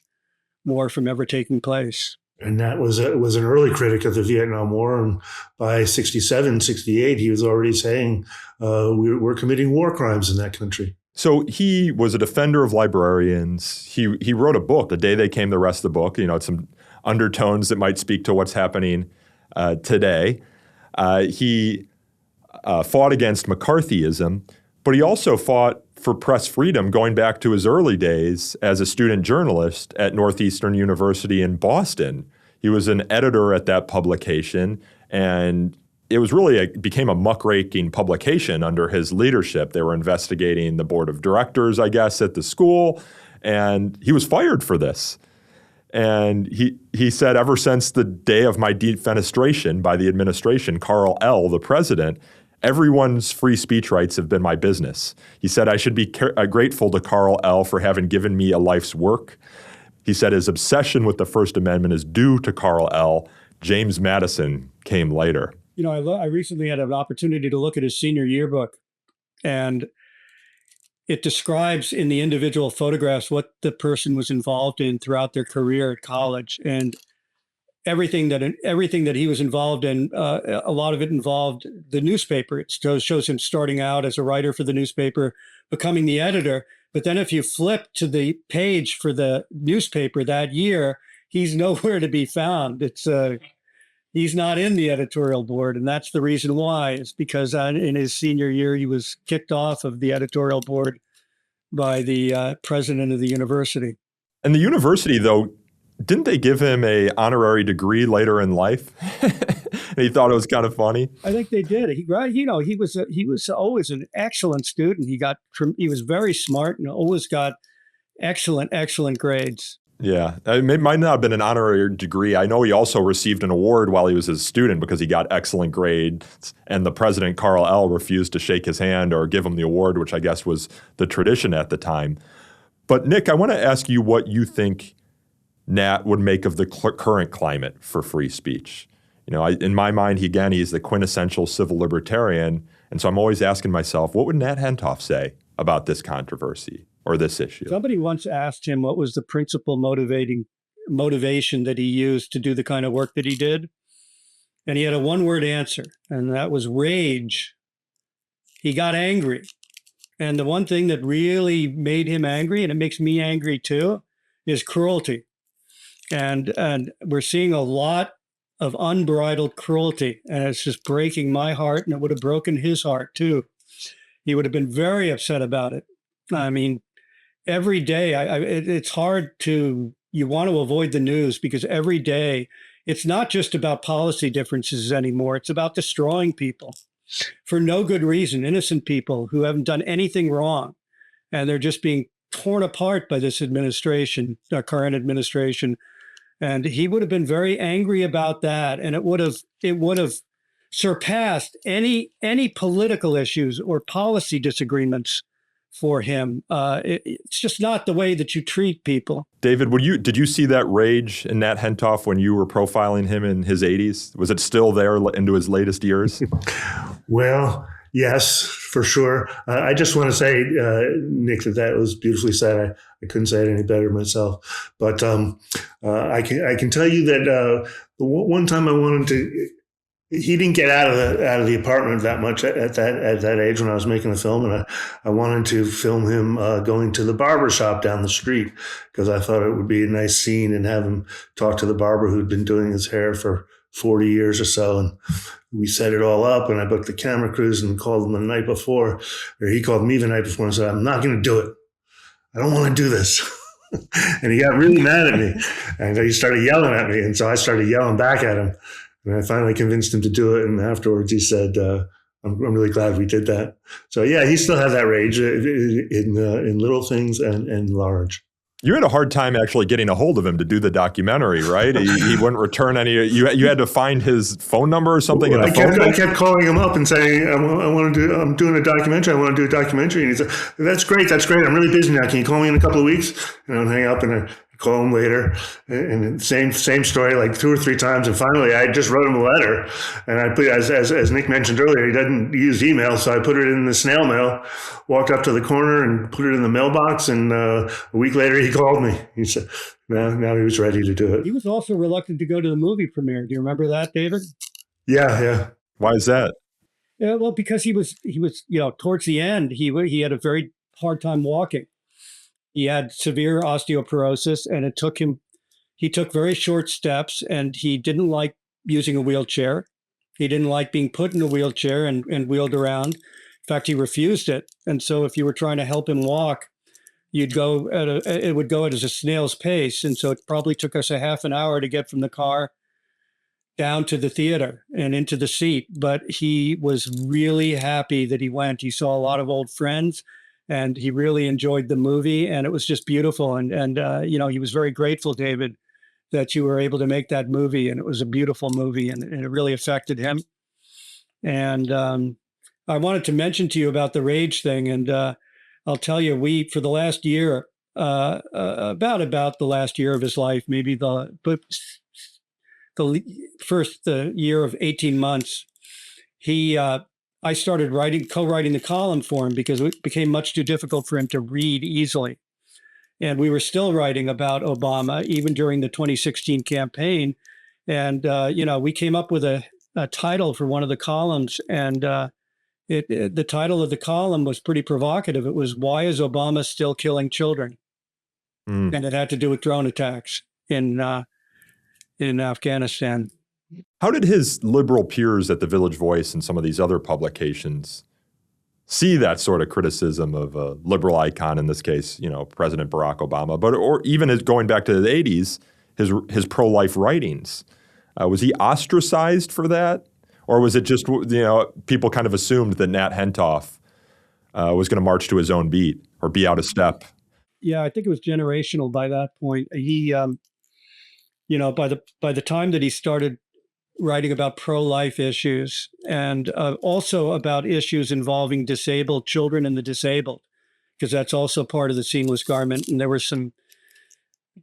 war from ever taking place. And that was an early critic of the Vietnam War. And by 67, 68, he was already saying, we're committing war crimes in that country. So he was a defender of librarians. He wrote a book, The Day They Came, the rest of the book, it's some undertones that might speak to what's happening today. He fought against McCarthyism, but he also fought for press freedom going back to his early days as a student journalist at Northeastern University in Boston. He was an editor at that publication, and it was really became a muckraking publication under his leadership. They were investigating the board of directors, I guess, at the school, and he was fired for this. And he said, ever since the day of my defenestration by the administration, Carl L., the president, everyone's free speech rights have been my business. He said, I should be grateful to Carl L. for having given me a life's work. He said his obsession with the First Amendment is due to Carl L. James Madison came later. I recently had an opportunity to look at his senior yearbook, and it describes in the individual photographs what the person was involved in throughout their career at college, and everything that he was involved in. A lot of it involved the newspaper. It shows him starting out as a writer for the newspaper, becoming the editor. But then if you flip to the page for the newspaper that year, he's nowhere to be found. He's not in the editorial board. And that's the reason why. It's because in his senior year, he was kicked off of the editorial board by the president of the university. And the university, though, didn't they give him an honorary degree later in life? And he thought it was kind of funny. I think they did. He was always an excellent student. He was very smart and always got excellent grades. Yeah, it might not have been an honorary degree. I know he also received an award while he was a student because he got excellent grades, and the president, Carl L., refused to shake his hand or give him the award, which I guess was the tradition at the time. But Nick, I want to ask you what you think Nat would make of the current climate for free speech. In my mind, he's the quintessential civil libertarian. And so I'm always asking myself, what would Nat Hentoff say about this controversy or this issue? Somebody once asked him what was the principal motivation that he used to do the kind of work that he did. And he had a one-word answer, and that was rage. He got angry. And the one thing that really made him angry, and it makes me angry too, is cruelty. And we're seeing a lot of unbridled cruelty, and it's just breaking my heart, and it would have broken his heart too. He would have been very upset about it. I mean, every day, it's hard you want to avoid the news because every day, it's not just about policy differences anymore. It's about destroying people for no good reason, innocent people who haven't done anything wrong, and they're just being torn apart by this administration, our current administration. And he would have been very angry about that, and it would have surpassed any political issues or policy disagreements for him. It's just not the way that you treat people. David, did you see that rage in Nat Hentoff when you were profiling him in his 80s? Was it still there into his latest years? Well, yes, for sure. I just want to say, Nick, that was beautifully said. I couldn't say it any better myself. But I can tell you that the one time I wanted to, he didn't get out of the apartment that much at that age when I was making the film, and I wanted to film him going to the barber shop down the street because I thought it would be a nice scene and have him talk to the barber who'd been doing his hair for 40 years or so. And we set it all up, and I booked the camera crews and called him the night before, or he called me the night before and said, I'm not going to do it. I don't want to do this. And he got really mad at me, and he started yelling at me. And so I started yelling back at him, and I finally convinced him to do it. And afterwards he said, I'm really glad we did that. So yeah, he still had that rage in little things and large. You had a hard time actually getting a hold of him to do the documentary, right? He wouldn't return any. You had to find his phone number or something in the phone book? I kept calling him up and saying, I'm doing a documentary. I want to do a documentary. And he said, that's great. I'm really busy now. Can you call me in a couple of weeks? And I'd hang up and I'd call him later. And same story, like 2 or 3 times. And finally, I just wrote him a letter. And I put, as Nick mentioned earlier, he doesn't use email. So I put it in the snail mail, walked up to the corner and put it in the mailbox. And a week later, he called me. He said, now he was ready to do it. He was also reluctant to go to the movie premiere. Do you remember that, David? Yeah. Why is that? Yeah, well, because he was, towards the end, he had a very hard time walking. He had severe osteoporosis, and he took very short steps, and he didn't like using a wheelchair. He didn't like being put in a wheelchair and wheeled around. In fact, he refused it. And so if you were trying to help him walk, it would go at a snail's pace. And so it probably took us a half an hour to get from the car down to the theater and into the seat. But he was really happy that he went. He saw a lot of old friends, and he really enjoyed the movie, and it was just beautiful. And he was very grateful, David, that you were able to make that movie. And it was a beautiful movie, and it really affected him. And I wanted to mention to you about the rage thing. And I'll tell you, for the last year, about the last year of his life, maybe the year of 18 months, I started co-writing the column for him because it became much too difficult for him to read easily. And we were still writing about Obama, even during the 2016 campaign. And, we came up with a title for one of the columns. And the title of the column was pretty provocative. It was, "Why is Obama Still Killing Children?" And it had to do with drone attacks in Afghanistan. How did his liberal peers at the Village Voice and some of these other publications see that sort of criticism of a liberal icon, in this case, President Barack Obama, or even going back to the 80s, his pro-life writings? Was he ostracized for that? Or was it just, people kind of assumed that Nat Hentoff was going to march to his own beat or be out of step? Yeah, I think it was generational by that point. He, by the time that he started writing about pro-life issues and also about issues involving disabled children and the disabled, because that's also part of the seamless garment. And there were some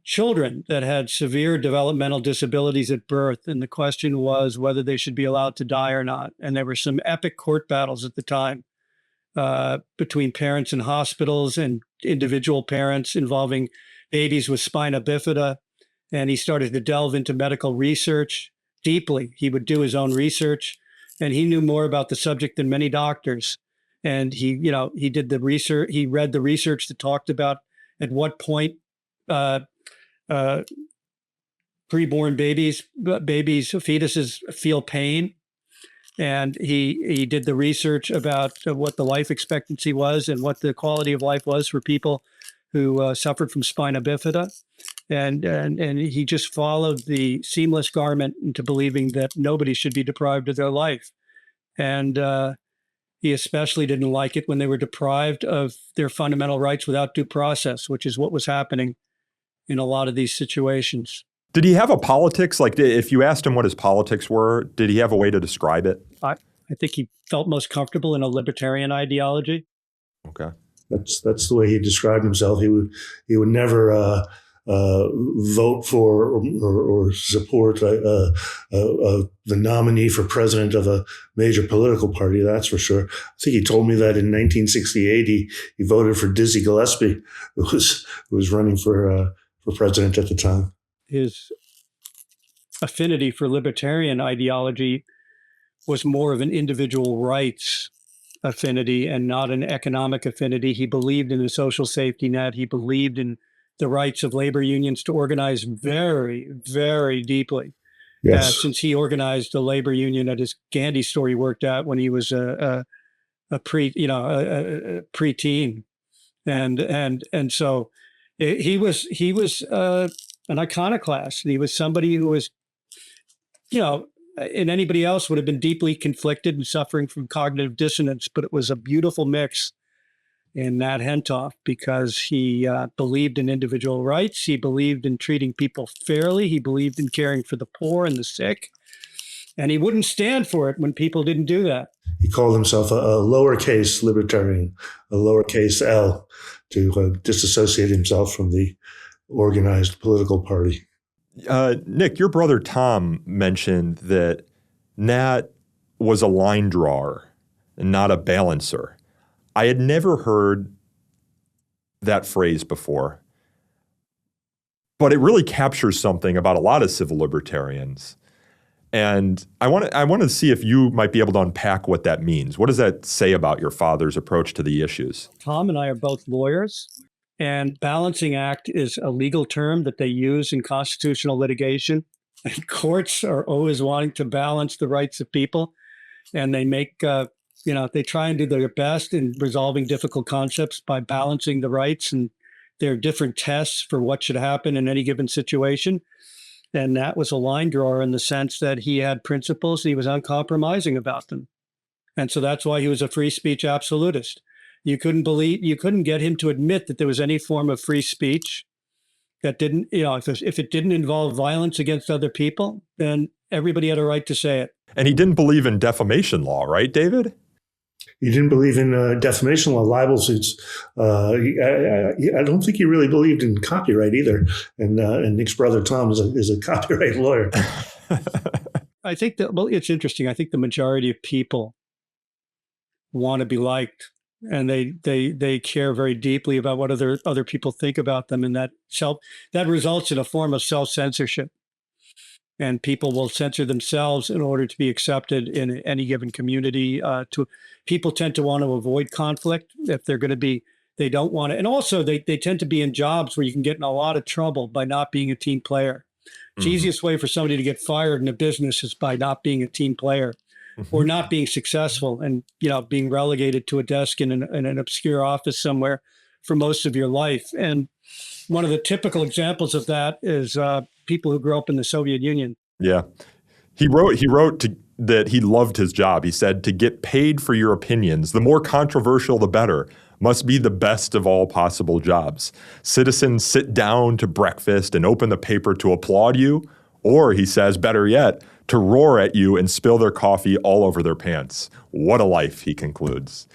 children that had severe developmental disabilities at birth. And the question was whether they should be allowed to die or not. And there were some epic court battles at the time between parents in hospitals and individual parents involving babies with spina bifida. And he started to delve into medical research deeply. He would do his own research, and he knew more about the subject than many doctors. And he did the research. He read the research that talked about at what point preborn fetuses feel pain. And he did the research about what the life expectancy was and what the quality of life was for people who suffered from spina bifida. And he just followed the seamless garment into believing that nobody should be deprived of their life. And he especially didn't like it when they were deprived of their fundamental rights without due process, which is what was happening in a lot of these situations. Did he have a politics? Like, if you asked him what his politics were, did he have a way to describe it? I think he felt most comfortable in a libertarian ideology. Okay. That's the way he described himself. He would never vote for or support the nominee for president of a major political party. That's for sure. I think he told me that in 1968 he voted for Dizzy Gillespie, who was running for president at the time. His affinity for libertarian ideology was more of an individual rights affinity and not an economic affinity. He believed in the social safety net. He believed in the rights of labor unions to organize very, very deeply. Yes. Since he organized a labor union at his Gandhi store he worked at when he was a preteen, and so he was an iconoclast. He was somebody who was, and anybody else would have been deeply conflicted and suffering from cognitive dissonance. But it was a beautiful mix in Nat Hentoff because he believed in individual rights. He believed in treating people fairly. He believed in caring for the poor and the sick. And he wouldn't stand for it when people didn't do that. He called himself a lowercase libertarian, a lowercase L, to disassociate himself from the organized political party. Nick, your brother Tom mentioned that Nat was a line drawer and not a balancer. I had never heard that phrase before, but it really captures something about a lot of civil libertarians. And I want to see if you might be able to unpack what that means. What does that say about your father's approach to the issues? Tom and I are both lawyers, and balancing act is a legal term that they use in constitutional litigation. And courts are always wanting to balance the rights of people, and they make, they try and do their best in resolving difficult concepts by balancing the rights, and there are different tests for what should happen in any given situation. And Nat was a line drawer in the sense that he had principles, he was uncompromising about them. And so that's why he was a free speech absolutist. You couldn't get him to admit that there was any form of free speech that didn't, if it didn't involve violence against other people, then everybody had a right to say it. And he didn't believe in defamation law, right, David? He didn't believe in defamation law, libel suits. I don't think he really believed in copyright either. And Nick's brother Tom is a copyright lawyer. I think that, well, it's interesting. I think the majority of people want to be liked, and they care very deeply about what other people think about them, and that results in a form of self-censorship. And people will censor themselves in order to be accepted in any given community. People tend to want to avoid conflict if they're going to be. They don't want to, and also they tend to be in jobs where you can get in a lot of trouble by not being a team player. The easiest way for somebody to get fired in a business is by not being a team player, or not being successful, and being relegated to a desk in an obscure office somewhere for most of your life. And one of the typical examples of that is people who grew up in the Soviet Union. Yeah. He wrote that he loved his job. He said, to get paid for your opinions, the more controversial, the better, must be the best of all possible jobs. Citizens sit down to breakfast and open the paper to applaud you, or, he says, better yet, to roar at you and spill their coffee all over their pants. What a life, he concludes.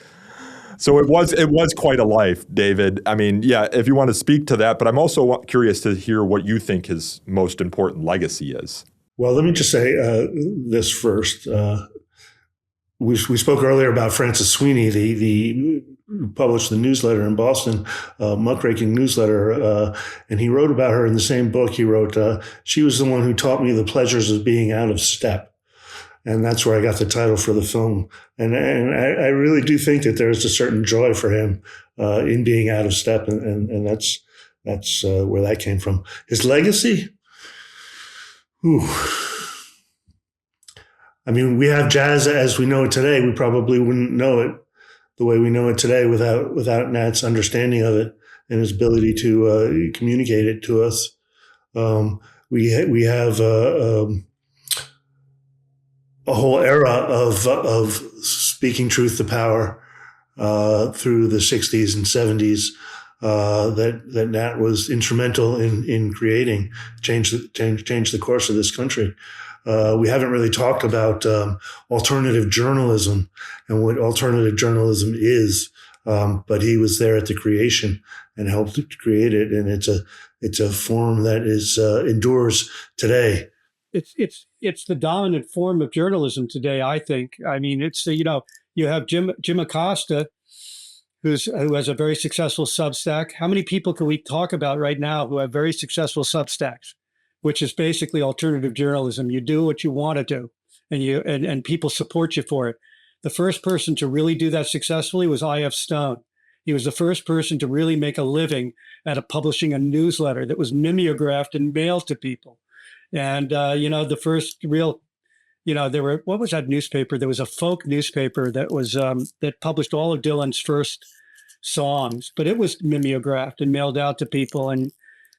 So it was quite a life, David. I mean, yeah, if you want to speak to that, but I'm also curious to hear what you think his most important legacy is. Well, let me just say this first. We spoke earlier about Francis Sweeney, the published the newsletter in Boston, muckraking newsletter, and he wrote about her in the same book. He wrote, she was the one who taught me the pleasures of being out of step. And that's where I got the title for the film. And I really do think that there's a certain joy for him in being out of step. And that's where that came from. His legacy? Ooh. I mean, we have jazz as we know it today. We probably wouldn't know it the way we know it today without Nat's understanding of it and his ability to communicate it to us. We have a whole era of speaking truth to power through the 60s and 70s that Nat was instrumental in creating, change the course of this country. We haven't really talked about alternative journalism and what alternative journalism is, but he was there at the creation and helped to create it, and it's a form that endures today. It's the dominant form of journalism today, I think. I mean, it's you have Jim Acosta, who has a very successful Substack. How many people can we talk about right now who have very successful Substacks, which is basically alternative journalism? You do what you want to do, and people support you for it. The first person to really do that successfully was I.F. Stone. He was the first person to really make a living out of publishing a newsletter that was mimeographed and mailed to people. And, the first real, what was that newspaper? There was a folk newspaper that was, that published all of Dylan's first songs, but it was mimeographed and mailed out to people. And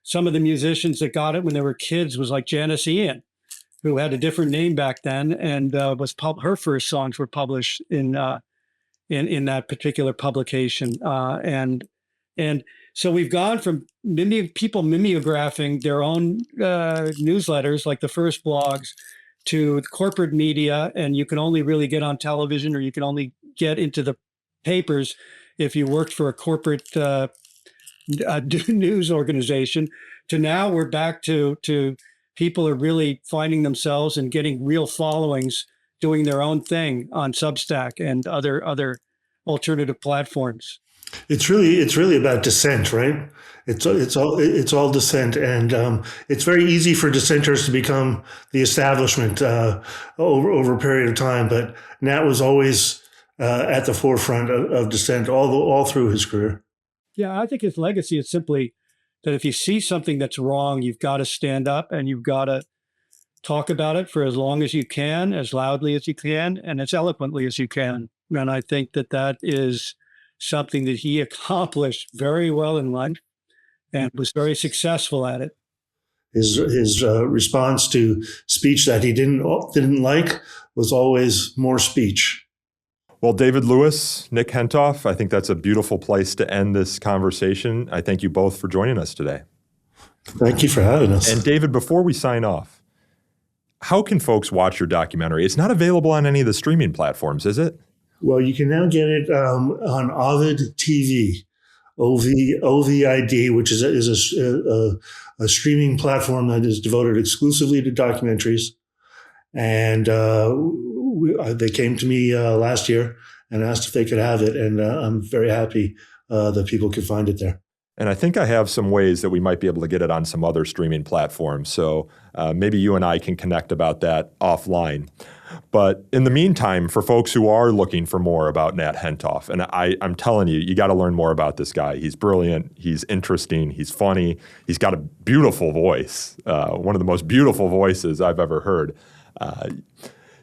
some of the musicians that got it when they were kids was like Janice Ian, who had a different name back then. And her first songs were published in in that particular publication. And so we've gone from people mimeographing their own newsletters, like the first blogs, to corporate media, and you can only really get on television, or you can only get into the papers if you worked for a corporate news organization, to now we're back to people are really finding themselves and getting real followings, doing their own thing on Substack and other alternative platforms. It's really about dissent, right? It's all dissent, and it's very easy for dissenters to become the establishment over a period of time. But Nat was always at the forefront of dissent all through his career. Yeah, I think his legacy is simply that if you see something that's wrong, you've got to stand up and you've got to talk about it for as long as you can, as loudly as you can, and as eloquently as you can. And I think that is something that he accomplished very well in life and was very successful at it. His response to speech that he didn't like was always more speech. Well, David Lewis, Nick Hentoff, I think that's a beautiful place to end this conversation. I thank you both for joining us today. Thank you for having us. And David, before we sign off, how can folks watch your documentary? It's not available on any of the streaming platforms, is it? Well, you can now get it on Ovid TV, OVID, which is a streaming platform that is devoted exclusively to documentaries. And they came to me last year and asked if they could have it, and I'm very happy that people can find it there. And I think I have some ways that we might be able to get it on some other streaming platforms. So maybe you and I can connect about that offline. But in the meantime, for folks who are looking for more about Nat Hentoff, and I'm telling you, you got to learn more about this guy. He's brilliant. He's interesting. He's funny. He's got a beautiful voice, one of the most beautiful voices I've ever heard. A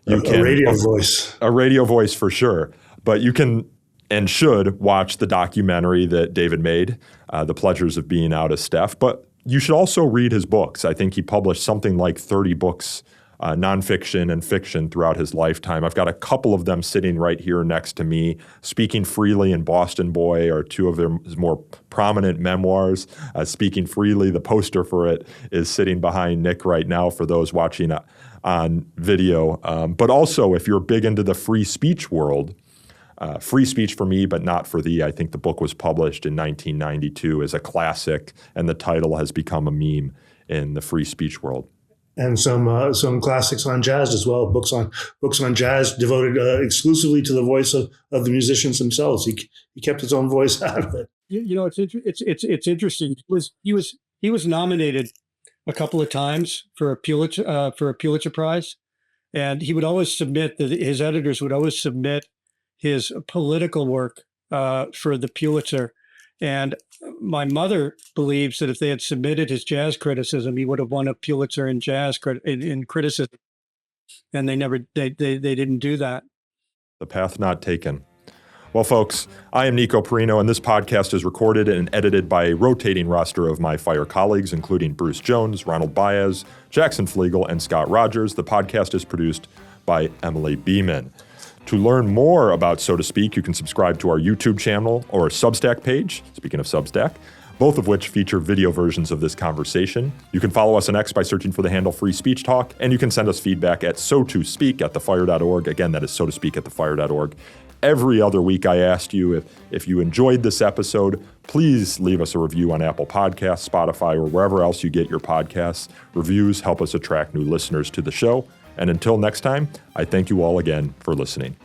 radio voice. A radio voice for sure. But you can and should watch the documentary that David made, The Pleasures of Being Out of Steph. But you should also read his books. I think he published something like 30 books, nonfiction and fiction, throughout his lifetime. I've got a couple of them sitting right here next to me. Speaking Freely and Boston Boy are two of his more prominent memoirs. Speaking Freely, the poster for it is sitting behind Nick right now for those watching on video. But also, if you're big into the free speech world, Free Speech for Me, But Not for Thee, I think the book was published in 1992 as a classic, and the title has become a meme in the free speech world. And some classics on jazz as well, books on jazz devoted exclusively to the voice of the musicians themselves. He kept his own voice out of it. You know, it's interesting. He was nominated a couple of times for a Pulitzer Prize, and he would always submit his editors would always submit his political work for the Pulitzer. And my mother believes that if they had submitted his jazz criticism, he would have won a Pulitzer in jazz in criticism. And they didn't do that. The path not taken. Well, folks, I am Nico Perino, and this podcast is recorded and edited by a rotating roster of my Fire colleagues, including Bruce Jones, Ronald Baez, Jackson Flegel, and Scott Rogers. The podcast is produced by Emily Beeman. To learn more about So to Speak, you can subscribe to our YouTube channel or Substack page, speaking of Substack, both of which feature video versions of this conversation. You can follow us on X by searching for the handle Free Speech Talk, and you can send us feedback at sotospeak@thefire.org. Again, that is sotospeak@thefire.org. Every other week I asked you if you enjoyed this episode, please leave us a review on Apple Podcasts, Spotify, or wherever else you get your podcasts. Reviews help us attract new listeners to the show. And until next time, I thank you all again for listening.